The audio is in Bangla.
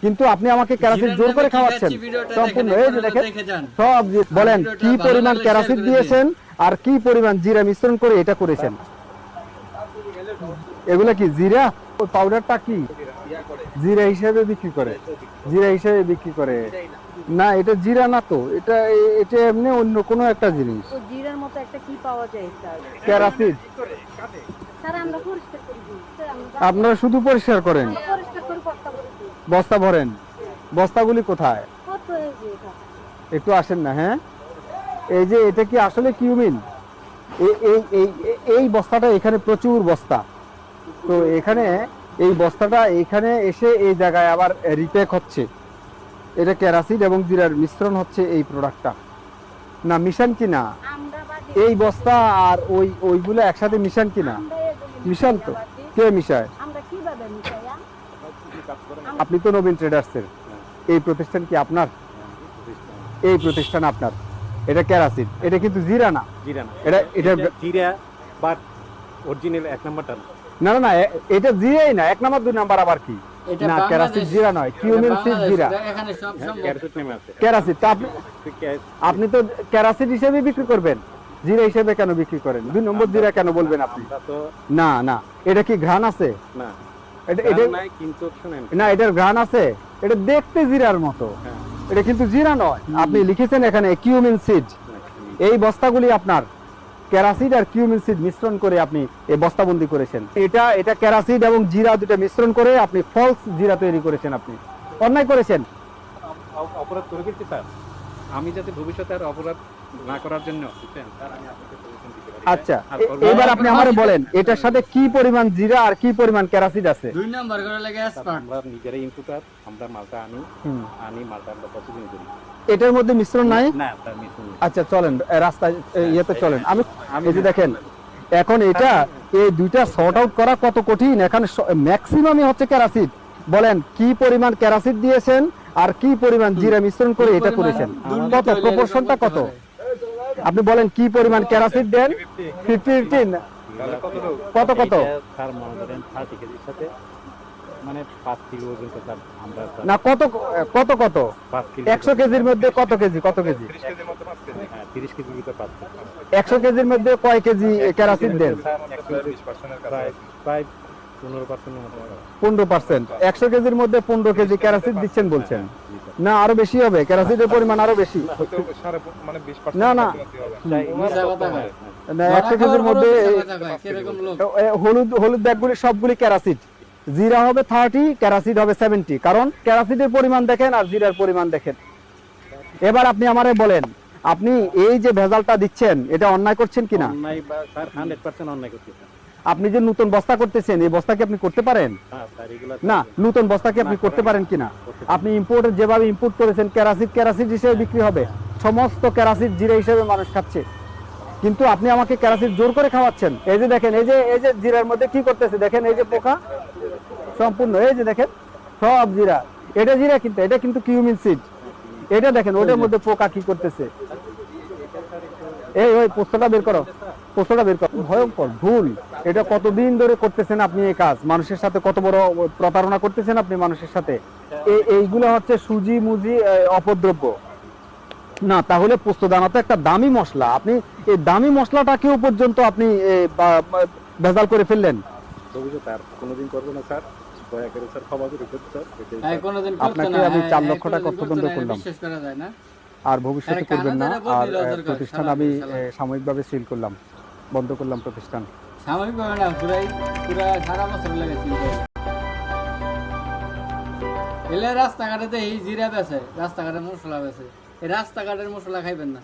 কিন্তু আপনি আমাকে কেরাসিন জোর করে খাওয়াচ্ছেন সম্পূর্ণ। এই যে দেখেন সব বলেন কি পরিমাণ কেরাসিন দিয়েছেন আর কি পরিমাণ জিরা মিশ্রণ করে এটা করেছেন। এগুলা কি জিরা? ওই পাউডারটা কি জিরা হিসেবে বিক্রি করে? জিরা হিসেবে বিক্রি করে না, এটা জিরা না তো, এটা এটা এমনি অন্য কোনো একটা জিনিস। তো জিরার মতো একটা কি পাওয়া যায় স্যার? কেরাসিন। স্যার আমরা পরিষ্কার করি স্যার, আপনারা শুধু পরিষ্কার করেন, পরিষ্কার করে বস্তা ভরি দিই। বস্তা ভরেন? বস্তাগুলি কোথায়? কত এই যে এটা একটু আসেন না। হ্যাঁ, এই যে এটা কি আসলে কিউমিন? এই এই এই এই বস্তাটা এখানে প্রচুর বস্তা, তো এখানে এই বস্তাটা এখানে এসে এই জায়গায় আবার রিপ্যাক হচ্ছে। এটা কেরাসিন এবং জিরার মিশ্রণ হচ্ছে এই প্রোডাক্টটা। না মিশান কিনা আমরা বাদে এই বস্তা আর ওইগুলো একসাথে মিশান কিনা? মিশান তো। কে মিশায়? আমরা কিভাবে মিশাইয়া? আপনি তো নবীন ট্রেডার্সের, এই প্রতিষ্ঠান কি আপনার? এই প্রতিষ্ঠান আপনার। এটা কেরাসিন, এটা কিন্তু জিরা না। জিরা না, এটা এটা জিরা বাট অরিজিনাল এক নাম্বারটা না না না, এটা জিরাই না। এক নাম্বার দুই নাম্বার আবার কি? না কেরাসিন জিরা নয়, কিউমিন সিড জিরা। এখানে সব ক্যারোসিন নেমে আছে। কেরাসিন তো আপনি তো কেরাসিন হিসেবে বিক্রি করবেন, জিরা হিসেবে কেন বিক্রি করেন? দুই নম্বর জিরা কেন বলবেন আপনি? আমরা তো না না, এটা কি ঘ্রাণ আছে? না, এটা এটা এটা নাই, কিন্তু শুনেন না, এটার ঘ্রাণ আছে। এটা দেখতে জিরার মতো, হ্যাঁ, এটা কিন্তু জিরা নয়। আপনি লিখেছেন এখানে কিউমিন সিড। এই বস্তাগুলি আপনার কেরাসিড আর কিউমিন সিড মিশ্রণ করে আপনি এই বস্তাবন্দি করেছেন। এটা কেরাসিড এবং জিরা দুটো মিশ্রণ করে আপনি ফলস জিরা তৈরি করেছেন। আপনি অন্যায় করেছেন। অপরাধ করে গেছি স্যার। আমি যাতে ভবিষ্যতে আর অপরাধ না করার জন্য বুঝছেন স্যার, আমি আপনাকে সলিউশন দিতে পারি। আচ্ছা, এবার আপনি আমারে বলেন এটার সাথে কি পরিমাণ জিরা আর কি পরিমাণ কেরাসিড আছে? 2 নাম্বার করে লাগে এক্সপার্ট। আমরা নিজেরাই ইনপুটার, আমরা মালটা আনি মালটা আমরা প্রসেসিং করি। এটার মধ্যে মিশ্রণ নাই? না স্যার, মিশন আচ্ছা চলেন রাস্তায় ইয়েতে চলেন। আমি এই যে দেখেন এখন এটা এই দুইটা সর্ট আউট করা কত কঠিন। এখানে ম্যাক্সিমামই হচ্ছে কেরাসিড। বলেন কি পরিমাণ কেরাসিড দিয়েছেন আর কি পরিমাণ জিরা মিশ্রণ করে এটা করেছেন? কত প্রপোর্শনটা কত? আপনি বলেন কি পরিমাণ কেরাসিড দেন? 50-15 কত কত? স্যার মনে করেন 30 কেজির সাথে মানে 5 কিলো পর্যন্ত স্যার আমরা না কত কত কত 5 কিলো 100 কেজির মধ্যে কত কেজি? কত কেজি? 30 কেজির ভিতরে 5 100 কেজির মধ্যে কয় কেজি কেরাসিড দেন? প্রায় 15% মতো। 15%। 100 কেজির মধ্যে 15 কেজি কেরাসিড দিচ্ছেন বলছেন? না আরো বেশি হবে, কেরাসিডের পরিমাণ আরো বেশি। না না মিছা কথা কয়। না, 100 কেজির মধ্যে মিছা কথা কয়, কিরকম লোক? হলুদ হলুদ ব্যাগগুলি সবগুলি কেরাসিড। জিরা হবে 30, কেরাসিড হবে 70। কারণ কেরাসিডের পরিমাণ দেখেন আর জিরার পরিমাণ দেখেন। এবার আপনি আমারে বলেন আপনি এই যে ভেজালটা দিচ্ছেন এটা অন্যায় করছেন কিনা? অন্যায় বা স্যার 100% অন্যায় করছি স্যার। আপনি যে নতুন বস্তা করতেছেন এই বস্তা কি আপনি করতে পারেন? হ্যাঁ স্যার, এগুলা না, নতুন বস্তা কি আপনি করতে পারেন কিনা? আপনি ইম্পোর্টের যেভাবে ইম্পোর্ট করেছেন কেরাসিড কেরাসিড হিসেবে বিক্রি হবে। সমস্ত কেরাসিড জিরা হিসেবে মানুষ খাচ্ছে, কিন্তু আপনি আমাকে কেরাসিড জোর করে খাওয়াচ্ছেন। এই যে দেখেন এই যে জিরার মধ্যে কি করতেছে দেখেন, এই যে পোকা সম্পূর্ণ, এই যে দেখেন সব জিরা। এটা জিরা কিন্তু এটা কিন্তু কিউমিন সিড। এটা দেখেন ওটার মধ্যে পোকা কি করতেছে। এই ওই পোস্তটা বের করো, পোস্তটা বের করো। ভয়ঙ্কর ভুল। এটা কতদিন ধরে করতেছেন আপনি এই কাজ? মানুষের সাথে কত বড় প্রতারণা করতেছেন আপনি মানুষের সাথে। এইগুলো হচ্ছে সুজি মুজি অপদ্রব্য না। তাহলে পোস্তদানা তো একটা দামি মশলা, আপনি এই দামি মশলাটাকেও পর্যন্ত আপনি ভেজাল করে ফেললেন। ভবিষ্যতে স্যার কোনোদিন করবো না স্যার, দয়া করে স্যার ক্ষমা করে দিন স্যার। এই কোনোদিন করতে আপনাকে না, আমি 4 লক্ষ এই টাকা কোনোদিন অর্থদণ্ড করতে না, করলাম। বিশ্বাস করা যায় না। আর ভবিষ্যতে আরে করবেন না। কানাডারা আর বদলি দরকার, প্রতিষ্ঠান সালাম, আমি সালাম। সাময়িকভাবে সিল করলাম, বন্ধ করলাম প্রতিষ্ঠান। সাময়িক ভাবে না, পুরা সারা বছর লেগেছিল। এলে রাস্তাঘাটে এই জিরা বেছে, রাস্তাঘাটে মশলা বেছে। এই রাস্তাঘাটের মশলা খাইবেন না।